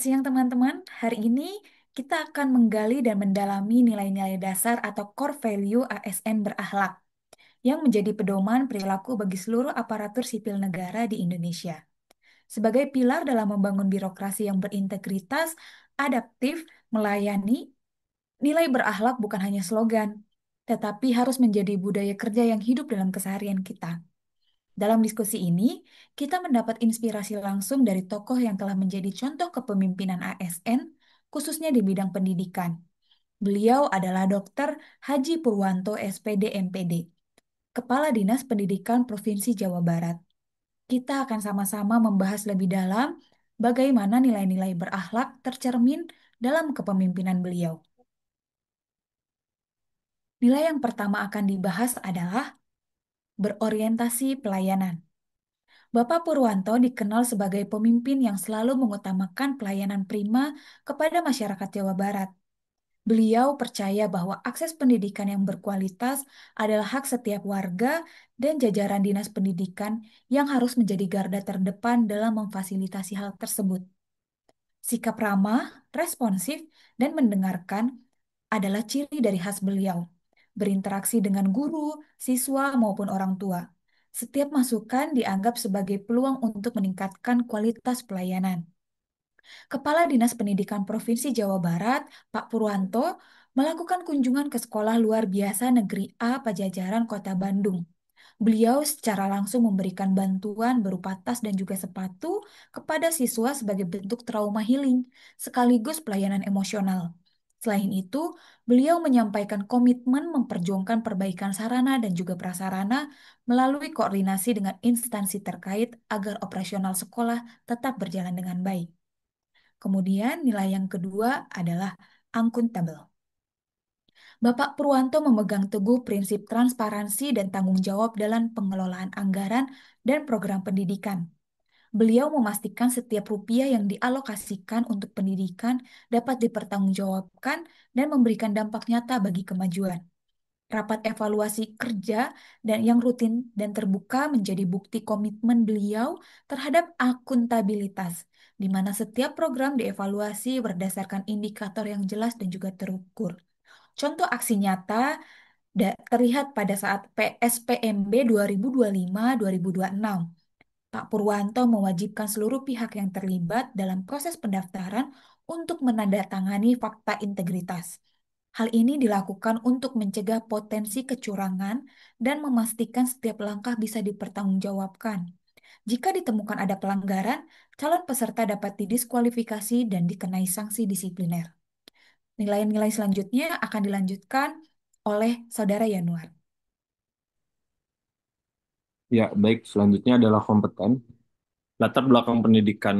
siang teman-teman. Hari ini kita akan menggali dan mendalami nilai-nilai dasar atau core value ASN berakhlak yang menjadi pedoman perilaku bagi seluruh aparatur sipil negara di Indonesia. Sebagai pilar dalam membangun birokrasi yang berintegritas, adaptif, melayani, nilai berakhlak bukan hanya slogan, tetapi harus menjadi budaya kerja yang hidup dalam keseharian kita. Dalam diskusi ini, kita mendapat inspirasi langsung dari tokoh yang telah menjadi contoh kepemimpinan ASN, khususnya di bidang pendidikan. Beliau adalah Dr. Haji Purwanto, SPD MPD, Kepala Dinas Pendidikan Provinsi Jawa Barat. Kita akan sama-sama membahas lebih dalam bagaimana nilai-nilai berakhlak tercermin dalam kepemimpinan beliau. Nilai yang pertama akan dibahas adalah berorientasi pelayanan. Bapak Purwanto dikenal sebagai pemimpin yang selalu mengutamakan pelayanan prima kepada masyarakat Jawa Barat. Beliau percaya bahwa akses pendidikan yang berkualitas adalah hak setiap warga dan jajaran dinas pendidikan yang harus menjadi garda terdepan dalam memfasilitasi hal tersebut. Sikap ramah, responsif, dan mendengarkan adalah ciri dari khas beliau. Berinteraksi dengan guru, siswa, maupun orang tua. Setiap masukan dianggap sebagai peluang untuk meningkatkan kualitas pelayanan. Kepala Dinas Pendidikan Provinsi Jawa Barat, Pak Purwanto, melakukan kunjungan ke sekolah luar biasa Negeri A Pajajaran, Kota Bandung. Beliau secara langsung memberikan bantuan berupa tas dan juga sepatu kepada siswa sebagai bentuk trauma healing, sekaligus pelayanan emosional. Selain itu, beliau menyampaikan komitmen memperjuangkan perbaikan sarana dan juga prasarana melalui koordinasi dengan instansi terkait agar operasional sekolah tetap berjalan dengan baik. Kemudian nilai yang kedua adalah akuntabel. Bapak Purwanto memegang teguh prinsip transparansi dan tanggung jawab dalam pengelolaan anggaran dan program pendidikan. Beliau memastikan setiap rupiah yang dialokasikan untuk pendidikan dapat dipertanggungjawabkan dan memberikan dampak nyata bagi kemajuan. Rapat evaluasi kerja dan yang rutin dan terbuka menjadi bukti komitmen beliau terhadap akuntabilitas, di mana setiap program dievaluasi berdasarkan indikator yang jelas dan juga terukur. Contoh aksi nyata terlihat pada saat PSPMB 2025-2026. Pak Purwanto mewajibkan seluruh pihak yang terlibat dalam proses pendaftaran untuk menandatangani fakta integritas. Hal ini dilakukan untuk mencegah potensi kecurangan dan memastikan setiap langkah bisa dipertanggungjawabkan. Jika ditemukan ada pelanggaran, calon peserta dapat didiskualifikasi dan dikenai sanksi disipliner. Nilai-nilai selanjutnya akan dilanjutkan oleh Saudara Yanuar. Ya, baik. Selanjutnya adalah kompeten. Latar belakang pendidikan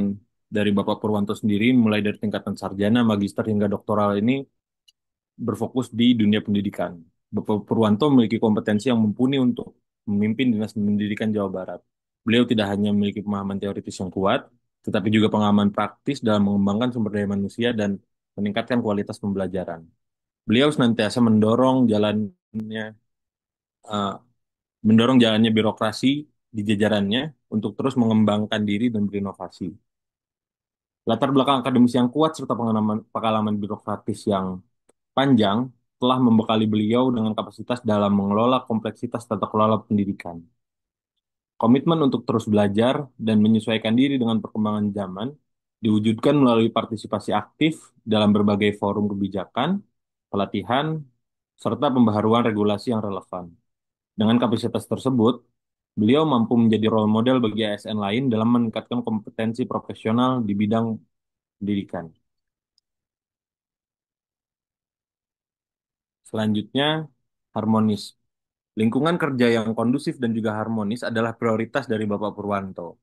dari Bapak Purwanto sendiri, mulai dari tingkatan sarjana, magister, hingga doktoral ini berfokus di dunia pendidikan. Bapak Purwanto memiliki kompetensi yang mumpuni untuk memimpin Dinas Pendidikan Jawa Barat. Beliau tidak hanya memiliki pemahaman teoritis yang kuat, tetapi juga pengalaman praktis dalam mengembangkan sumber daya manusia dan meningkatkan kualitas pembelajaran. Beliau senantiasa eh, mendorong jalannya birokrasi di jajarannya untuk terus mengembangkan diri dan berinovasi. Latar belakang akademis yang kuat serta pengalaman birokratis yang panjang telah membekali beliau dengan kapasitas dalam mengelola kompleksitas tata kelola pendidikan. Komitmen untuk terus belajar dan menyesuaikan diri dengan perkembangan zaman diwujudkan melalui partisipasi aktif dalam berbagai forum kebijakan, pelatihan, serta pembaharuan regulasi yang relevan. Dengan kapasitas tersebut, beliau mampu menjadi role model bagi ASN lain dalam meningkatkan kompetensi profesional di bidang pendidikan. Selanjutnya, harmonis. Lingkungan kerja yang kondusif dan juga harmonis adalah prioritas dari Bapak Purwanto.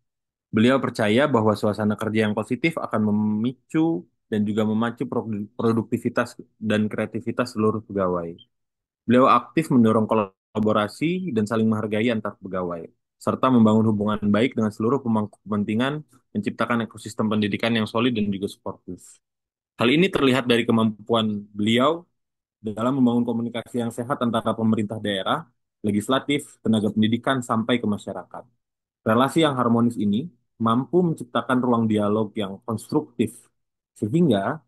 Beliau percaya bahwa suasana kerja yang positif akan memicu dan juga memacu produktivitas dan kreativitas seluruh pegawai. Beliau aktif mendorong kolaborasi dan saling menghargai antar pegawai, serta membangun hubungan baik dengan seluruh pemangku kepentingan, menciptakan ekosistem pendidikan yang solid dan juga suportif. Hal ini terlihat dari kemampuan beliau dalam membangun komunikasi yang sehat antara pemerintah daerah, legislatif, tenaga pendidikan, sampai ke masyarakat. Relasi yang harmonis ini mampu menciptakan ruang dialog yang konstruktif Sehingga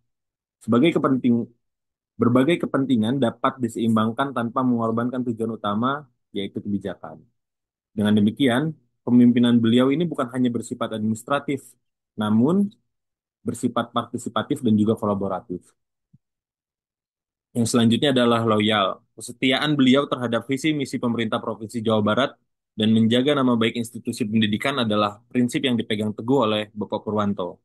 sebagai kepenting berbagai kepentingan dapat diseimbangkan tanpa mengorbankan tujuan utama, yaitu kebijakan. Dengan demikian, pemimpinan beliau ini bukan hanya bersifat administratif, namun bersifat partisipatif dan juga kolaboratif. Yang selanjutnya adalah loyal. Kesetiaan beliau terhadap visi misi pemerintah Provinsi Jawa Barat dan menjaga nama baik institusi pendidikan adalah prinsip yang dipegang teguh oleh Bapak Purwanto.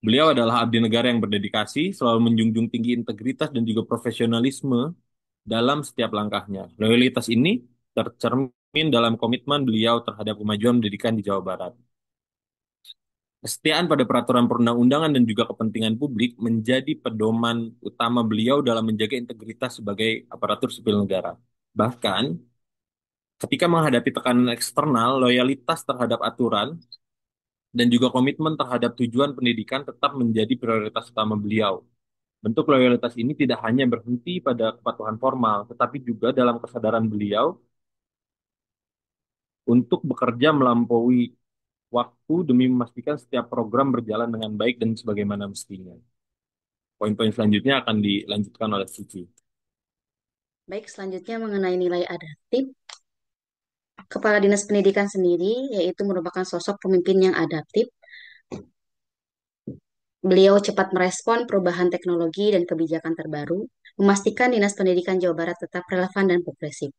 Beliau adalah abdi negara yang berdedikasi, selalu menjunjung tinggi integritas dan juga profesionalisme dalam setiap langkahnya. Loyalitas ini tercermin dalam komitmen beliau terhadap kemajuan pendidikan di Jawa Barat. Kesetiaan pada peraturan perundang-undangan dan juga kepentingan publik menjadi pedoman utama beliau dalam menjaga integritas sebagai aparatur sipil negara. Bahkan, ketika menghadapi tekanan eksternal, loyalitas terhadap aturan dan juga komitmen terhadap tujuan pendidikan tetap menjadi prioritas utama beliau. Bentuk loyalitas ini tidak hanya berhenti pada kepatuhan formal, tetapi juga dalam kesadaran beliau untuk bekerja melampaui waktu demi memastikan setiap program berjalan dengan baik dan sebagaimana mestinya. Poin-poin selanjutnya akan dilanjutkan oleh Cici. Baik, selanjutnya mengenai nilai adaptif. Kepala Dinas Pendidikan sendiri, yaitu merupakan sosok pemimpin yang adaptif. Beliau cepat merespon perubahan teknologi dan kebijakan terbaru, memastikan Dinas Pendidikan Jawa Barat tetap relevan dan progresif.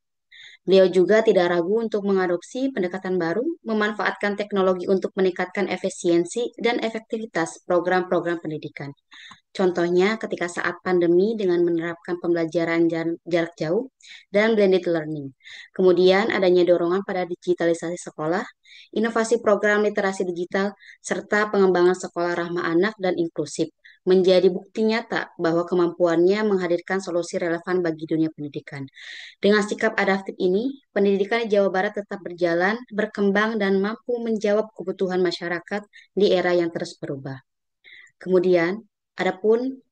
Beliau juga tidak ragu untuk mengadopsi pendekatan baru, memanfaatkan teknologi untuk meningkatkan efisiensi dan efektivitas program-program pendidikan. Contohnya ketika saat pandemi dengan menerapkan pembelajaran jarak jauh dan blended learning. Kemudian adanya dorongan pada digitalisasi sekolah, inovasi program literasi digital, serta pengembangan sekolah ramah anak dan inklusif menjadi bukti nyata bahwa kemampuannya menghadirkan solusi relevan bagi dunia pendidikan. Dengan sikap adaptif ini, pendidikan di Jawa Barat tetap berjalan, berkembang, dan mampu menjawab kebutuhan masyarakat di era yang terus berubah. Kemudian, adapun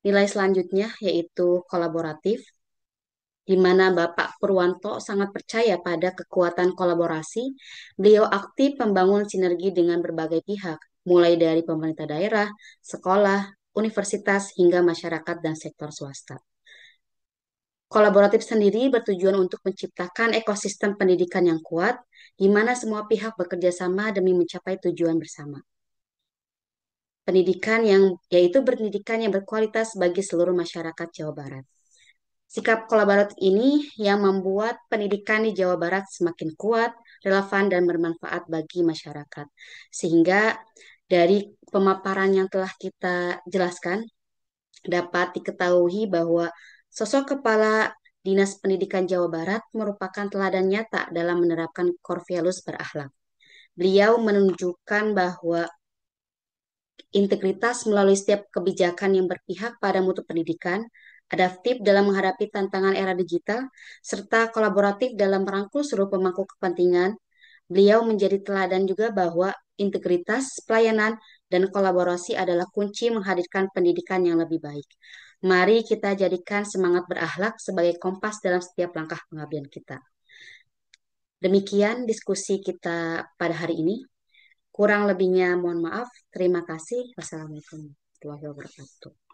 nilai selanjutnya yaitu kolaboratif, di mana Bapak Purwanto sangat percaya pada kekuatan kolaborasi. Beliau aktif membangun sinergi dengan berbagai pihak, mulai dari pemerintah daerah, sekolah, universitas, hingga masyarakat dan sektor swasta. Kolaboratif sendiri bertujuan untuk menciptakan ekosistem pendidikan yang kuat, di mana semua pihak bekerja sama demi mencapai tujuan bersama. Pendidikan yang yaitu pendidikan yang berkualitas bagi seluruh masyarakat Jawa Barat. Sikap kolaboratif ini yang membuat pendidikan di Jawa Barat semakin kuat, relevan, dan bermanfaat bagi masyarakat. Sehingga dari pemaparan yang telah kita jelaskan, dapat diketahui bahwa sosok Kepala Dinas Pendidikan Jawa Barat merupakan teladan nyata dalam menerapkan core values berakhlak. Beliau menunjukkan bahwa integritas melalui setiap kebijakan yang berpihak pada mutu pendidikan, adaptif dalam menghadapi tantangan era digital, serta kolaboratif dalam merangkul seluruh pemangku kepentingan. Beliau menjadi teladan juga bahwa integritas, pelayanan, dan kolaborasi adalah kunci menghadirkan pendidikan yang lebih baik. Mari kita jadikan semangat berakhlak sebagai kompas dalam setiap langkah pengabdian kita. Demikian diskusi kita pada hari ini. Kurang lebihnya mohon maaf. Terima kasih. Wassalamualaikum warahmatullahi wabarakatuh.